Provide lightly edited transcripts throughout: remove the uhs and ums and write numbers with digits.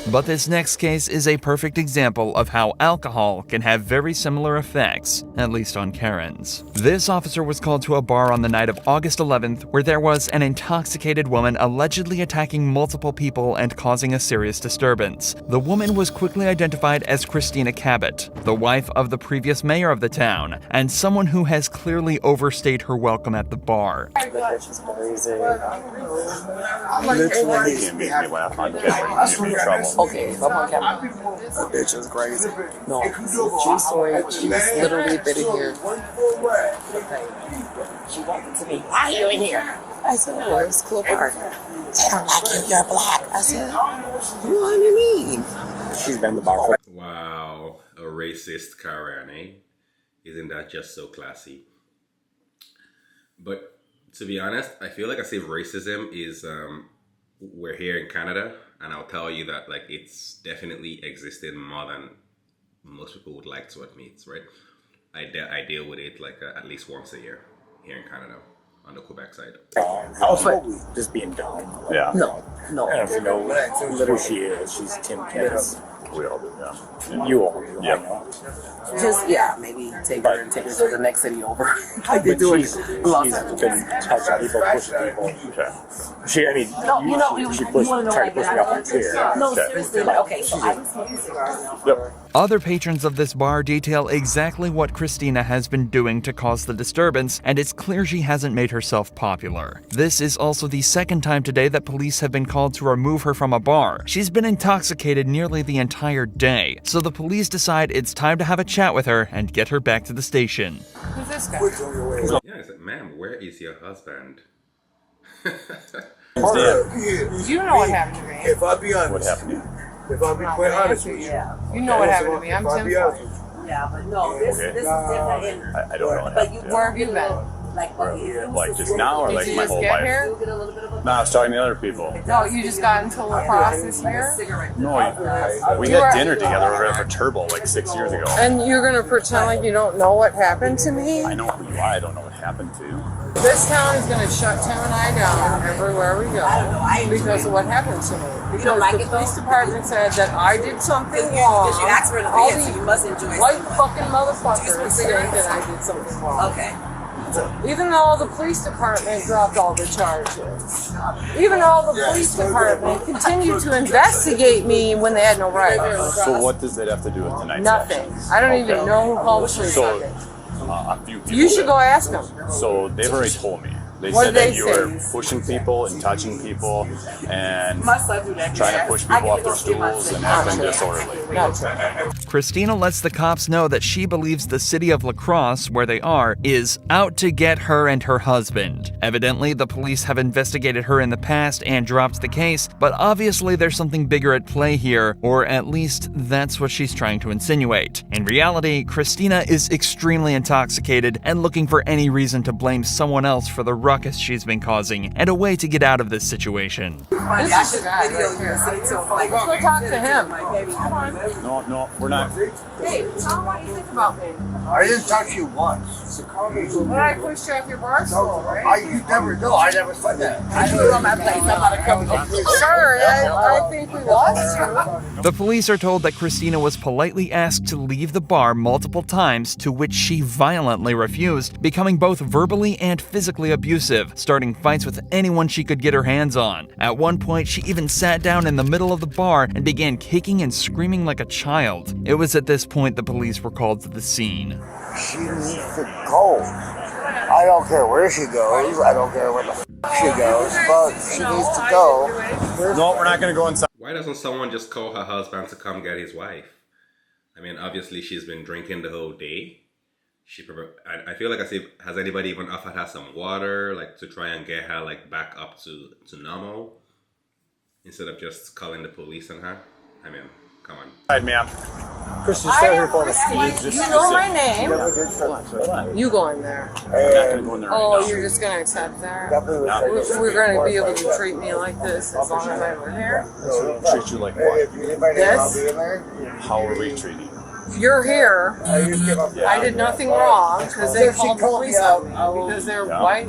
But this next case is a perfect example of how alcohol can have very similar effects, at least on Karens. This officer was called to a bar on the night of August 11th where there was an intoxicated woman allegedly attacking multiple people and causing a serious disturbance. The woman was quickly identified as Christina Cabot, the wife of the previous mayor of the town, and someone who has clearly overstayed her welcome at the bar. Okay, if I'm on camera. That bitch is crazy. No, true story. She was literally bitten here. She walked into me. Why are you in here? I said, oh, it's cool park. They don't like you, you're black. I said, what do you mean? She's been in the bar. Wow, a racist Karen, eh? Isn't that just so classy? But to be honest, I feel like I say racism is, we're here in Canada, and I'll tell you that like it's definitely existed more than most people would like to admit, right? I deal with it like at least once a year here in Canada on the Quebec side. Also, just being dumb. Yeah. No. I don't know if you know who she is. She's Tim Cass. We all do, yeah. You all do, yeah. Just, maybe take her to the next city over. Like they do it. She's been touching people, pushing people. Okay. She tried to push me off the chair. No, seriously. Okay, so I've been smoking cigars now for... Other patrons of this bar detail exactly what Christina has been doing to cause the disturbance, and it's clear she hasn't made herself popular. This is also the second time today that police have been called to remove her from a bar. She's been intoxicated nearly the entire day, so the police decide it's time to have a chat with her and get her back to the station. Who's this guy? Yeah, I said, ma'am, where is your husband? You know what happened to me. If I be honest. What happened to you? If I be quite honest with you. You know what happened to me. I'm If I be Tim. honest with you. Yeah, but no, this is different. I don't know what But happened. you Where have you been? Like just now or Did like you my just whole get life? here? No, I was talking to other people. No, you just got into La Crosse this year? No, we had dinner together over at Turbo like 6 years ago. And you're going to pretend like you don't know what happened to me? I know who you are. I don't know what happened to you. This town is going to shut Tim and I down everywhere we go because of what happened to me. Because the police department said that I did something wrong. Because you asked for the All bid, so you must enjoy white someone. fucking motherfuckers think that I did something wrong. Okay. Even though the police department dropped all the charges. Even though the police department continued to investigate me when they had no right. So what does that have to do with tonight's Nothing. actions? I don't even know who called the police So on me. a few people. You should go ask them. So they've already told me. They What said did that they you say? were pushing people and touching people and My son do that. trying to push people off their stools and acting disorderly. Not true. Christina lets the cops know that she believes the city of La Crosse, where they are, is out to get her and her husband. Evidently, the police have investigated her in the past and dropped the case, but obviously there's something bigger at play here, or at least that's what she's trying to insinuate. In reality, Christina is extremely intoxicated and looking for any reason to blame someone else for the ruckus she's been causing, and a way to get out of this situation. This is the guy right here. Let's go talk to him. Come on. No, we're not. Hey, tell him what you think about me. I didn't talk to you once. When I pushed you off your bar stool, right? You never know. I never said that. I do it on my place. I'm not a company. Sorry, I think we lost you. The police are told that Christina was politely asked to leave the bar multiple times, to which she violently refused, becoming both verbally and physically abusive, starting fights with anyone she could get her hands on. At one point, she even sat down in the middle of the bar and began kicking and screaming like a child. It was at this point the police were called to the scene. She needs to go. I don't care where she goes. I don't care where the she goes, but she needs to go. No, we're not going to go inside. Why doesn't someone just call her husband to come get his wife? I mean, obviously she's been drinking the whole day. I feel like has anybody even offered her some water, like to try and get her like back up to normal, instead of just calling the police on her? I mean, come on. All right, ma'am. Christian, stay here for us. You know my name. You go in there. I'm not going to go in there Oh, right now. you're just going to accept that? No. We're going to be able to treat me like this as long as I were here? Treat you like what? This? How are we treating you? You're here. I did nothing wrong because they called the police on me because they're white.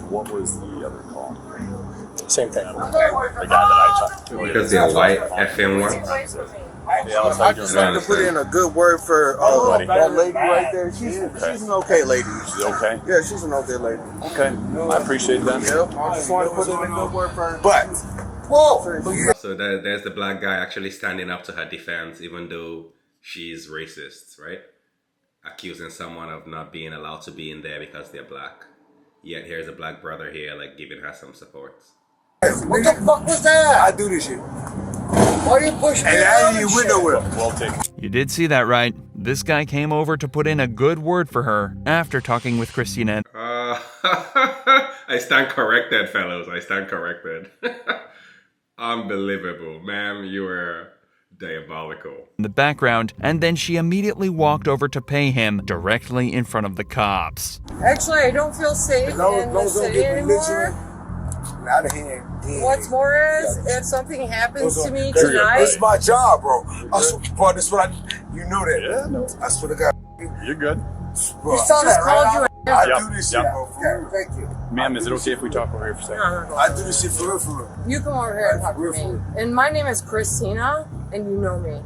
What was the other call? Same thing. The guy that I talked to. Because they're white FM ones. I just like to put in a good word for that lady right there. She's an okay lady. She's okay? Yeah, she's an okay lady. Okay. I appreciate that. Yep. I just want to put in a good word for her. But, whoa! So there's the black guy actually standing up to her defense, even though she's racist, right? Accusing someone of not being allowed to be in there because they're black. Yet here's a black brother here, like giving her some support. What the fuck was that? I do this shit. Why do you push me? And I ain't even nowhere. Well taken. You did see that right. This guy came over to put in a good word for her after talking with Christina. I stand corrected, fellows. I stand corrected. Unbelievable. Ma'am, you are diabolical. In the background, and then she immediately walked over to pay him directly in front of the cops. Actually, I don't feel safe in the city anymore. Out of hand. What's more is, if something happens to me tonight, It's my job, bro. But that's what you know that. Yeah, no. I swear to God. You're good. Bro, you saw that, right? I Yep, do this yep. shit, bro. For real. Thank you. Ma'am, is it okay if we talk over here for a second? I do this shit for real, for real. You come over here and talk to me. And my name is Christina, and you know me.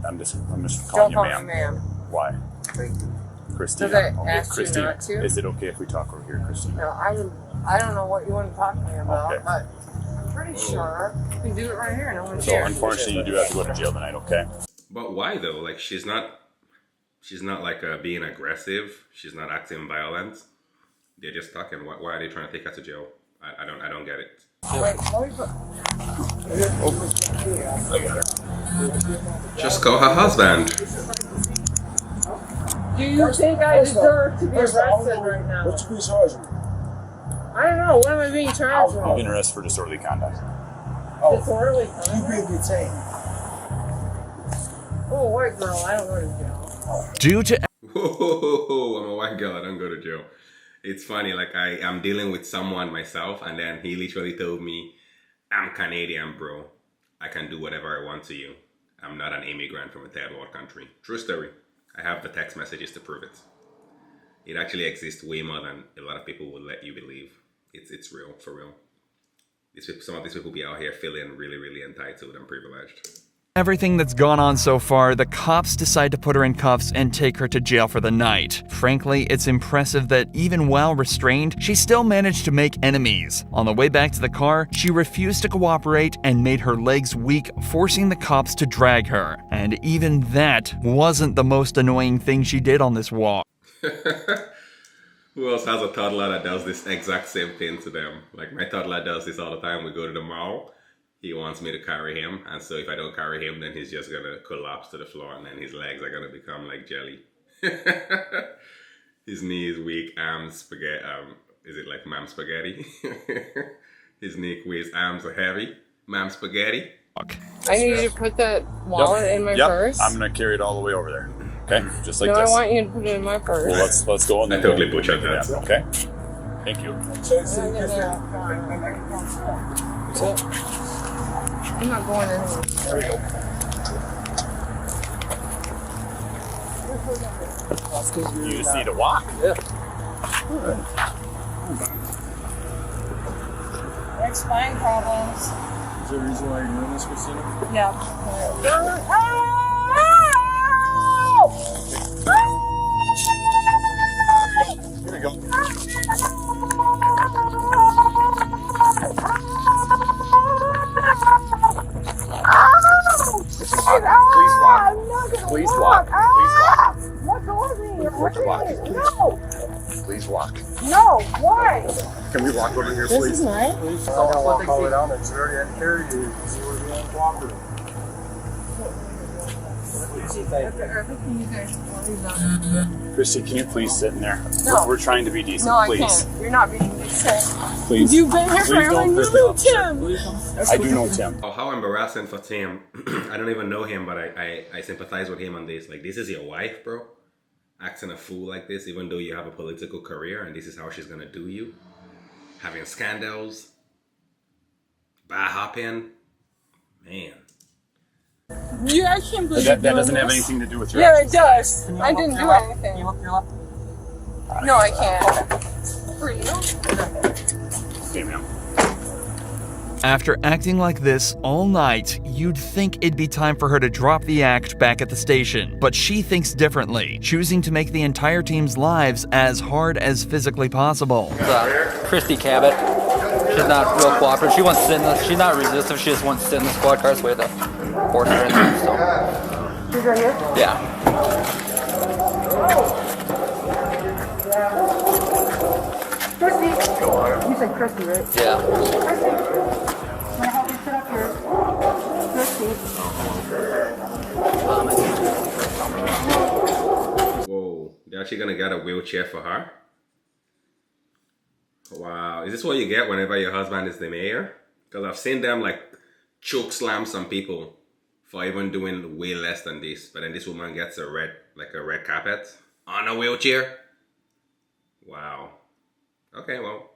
I'm just calling Don't you call me ma'am. ma'am. Why? Thank you. Christina. Because I Okay, asked you Christina. not to. Is it okay if we talk over here, Christina? No, I don't know what you want to talk to me about, Okay. but I'm pretty sure you can do it right here. No one's So here. unfortunately, you do have to go to jail tonight, okay? But why though? Like she's not like being aggressive. She's not acting violent. They're just talking. Why are they trying to take her to jail? I don't get it. Wait, let me put... Just call her husband. Do you think I deserve to be arrested right now? What you be charged with? I don't know. What am I being charged You've with? been arrested for disorderly conduct. Disorderly You conduct? been detained. Oh, white girl, I don't go to jail. Due to Whoa, I'm a white girl. I don't go to jail. It's funny. Like I'm dealing with someone myself, and then he literally told me, "I'm Canadian, bro. I can do whatever I want to you. I'm not an immigrant from a third world country." True story. I have the text messages to prove it. It actually exists way more than a lot of people will let you believe. It's real, for real. Some of these people be out here feeling really, really entitled and privileged. everything that's gone on so far, the cops decide to put her in cuffs and take her to jail for the night. Frankly, it's impressive that even while restrained, she still managed to make enemies. On the way back to the car, she refused to cooperate and made her legs weak, forcing the cops to drag her. And even that wasn't the most annoying thing she did on this walk. Who else has a toddler that does this exact same thing to them? Like my toddler does this all the time. We go to the mall. He wants me to carry him, and so if I don't carry him, then he's just gonna collapse to the floor, and then his legs are gonna become like jelly. His knees weak, arms spaghetti. Is it like ma'am spaghetti? His knees, arms are heavy. Ma'am spaghetti. I need you to put that wallet in my purse. I'm gonna carry it all the way over there. Okay, just like no, this. I want you to put it in my purse. Well, let's go on. I totally butchered that. Okay. Thank you. I'm not going anywhere. There we go. You just need to walk. Yeah. Next spine problems. Is there a reason why you're doing this, Christina? Yeah. Here we go. Please walk. Please walk. Please walk. What's wrong with me? Please walk. No. Please walk. No. Why? Can we walk over here, This please? is nice. I'll call it out and it's already had carried you. See where you're uncooperative. Christy, can you please sit in there? No. We're trying to be decent. No, I please. can't. You're not being decent. Please. You've been here Please forever don't and you hurt the know officer. Tim. I do know Tim. Oh, how embarrassing for Tim. I don't even know him, but I sympathize with him on this. Like, this is your wife, bro? Acting a fool like this, even though you have a political career, and this is how she's gonna do you? Having scandals? Bar hopping? Man. You, I can't believe That you're doesn't doing have this. anything to do with your Yeah, it does. I didn't do anything. Can you look your left? No, I can't. For you? Okay, ma'am. After acting like this all night, you'd think it'd be time for her to drop the act back at the station. But she thinks differently, choosing to make the entire team's lives as hard as physically possible. Christy Cabot. She's not real cooperative. She wants to sit in the, she's not resistant. She just wants to sit in the squad car. So we had to force her in there. So. She's right here? Yeah. Christy. You said Christy, right? Yeah. Christy. I'm gonna help you sit up here. Christy. Whoa, they're actually gonna get a wheelchair for her? Wow, is this what you get whenever your husband is the mayor? Because I've seen them like choke slam some people for even doing way less than this. But then this woman gets a red carpet on a wheelchair. Wow. Okay, well,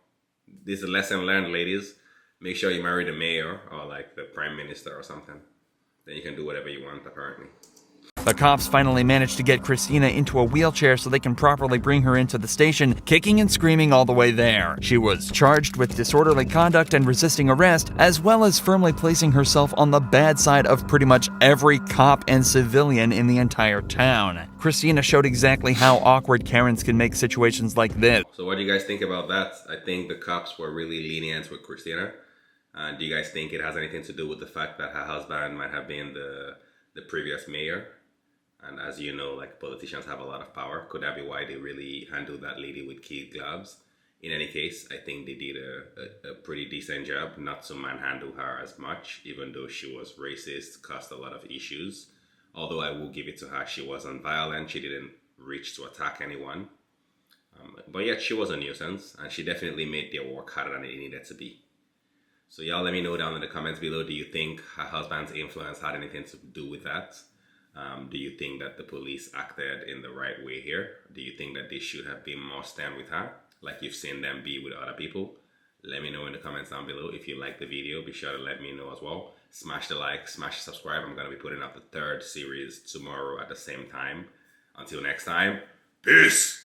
this is a lesson learned, ladies. Make sure you marry the mayor or like the prime minister or something. Then you can do whatever you want, apparently. The cops finally managed to get Christina into a wheelchair so they can properly bring her into the station, kicking and screaming all the way there. She was charged with disorderly conduct and resisting arrest, as well as firmly placing herself on the bad side of pretty much every cop and civilian in the entire town. Christina showed exactly how awkward Karens can make situations like this. So what do you guys think about that? I think the cops were really lenient with Christina. Do you guys think it has anything to do with the fact that her husband might have been the previous mayor? And as you know, like politicians have a lot of power. Could that be why they really handled that lady with kid gloves? In any case, I think they did a pretty decent job not to manhandle her as much, even though she was racist, caused a lot of issues. Although I will give it to her, she wasn't violent. She didn't reach to attack anyone. But yet she was a nuisance, and she definitely made their work harder than it needed to be. So y'all let me know down in the comments below, do you think her husband's influence had anything to do with that? Do you think that the police acted in the right way here? Do you think that they should have been more stern with her, like you've seen them be with other people? Let me know in the comments down below. If you like the video, be sure to let me know as well. Smash the like, smash the subscribe. I'm going to be putting up the third series tomorrow at the same time. Until next time, peace!